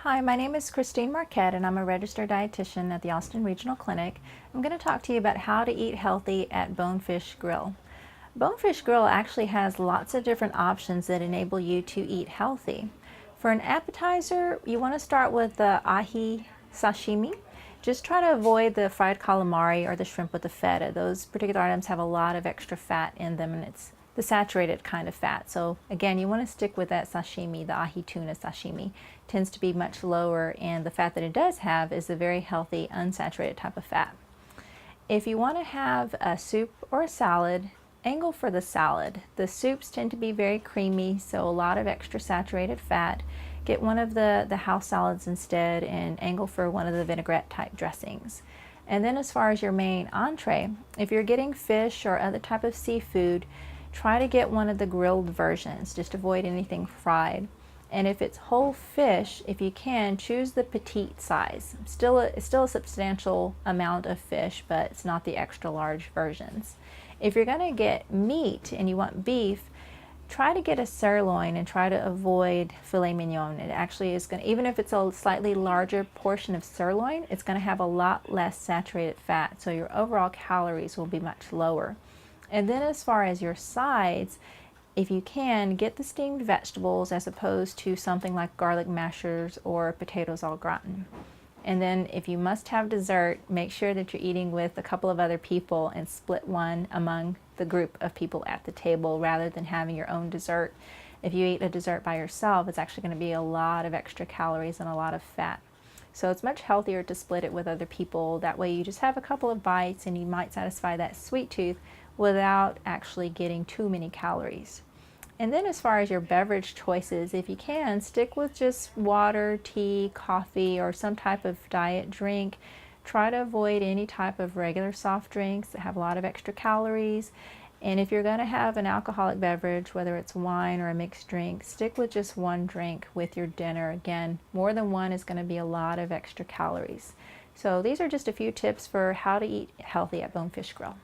Hi, my name is Christine Marquette and I'm a registered dietitian at the Austin Regional Clinic. I'm going to talk to you about how to eat healthy at Bonefish Grill. Bonefish Grill actually has lots of different options that enable you to eat healthy. For an appetizer, you want to start with the ahi sashimi. Just try to avoid the fried calamari or the shrimp with the feta. Those particular items have a lot of extra fat in them and it's the saturated kind of fat. So again, you want to stick with that sashimi, the ahi tuna sashimi. It tends to be much lower, and the fat that it does have is a very healthy, unsaturated type of fat. If you want to have a soup or a salad, angle for the salad. The soups tend to be very creamy, so a lot of extra saturated fat. Get one of the house salads instead and angle for one of the vinaigrette type dressings. And then as far as your main entree, if you're getting fish or other type of seafood, try to get one of the grilled versions. Just avoid anything fried. And if it's whole fish, if you can, choose the petite size. It's still a substantial amount of fish, but it's not the extra large versions. If you're going to get meat and you want beef, try to get a sirloin and try to avoid filet mignon. It actually is going to, even if it's a slightly larger portion of sirloin, it's going to have a lot less saturated fat, so your overall calories will be much lower. And then as far as your sides, if you can, get the steamed vegetables as opposed to something like garlic mashers or potatoes au gratin. And then if you must have dessert, make sure that you're eating with a couple of other people and split one among the group of people at the table rather than having your own dessert. If you eat a dessert by yourself, it's actually going to be a lot of extra calories and a lot of fat. So it's much healthier to split it with other people. That way you just have a couple of bites and you might satisfy that sweet tooth without actually getting too many calories. And then as far as your beverage choices, if you can, stick with just water, tea, coffee, or some type of diet drink. Try to avoid any type of regular soft drinks that have a lot of extra calories. And if you're going to have an alcoholic beverage, whether it's wine or a mixed drink, stick with just one drink with your dinner. Again, more than one is going to be a lot of extra calories. So these are just a few tips for how to eat healthy at Bonefish Grill.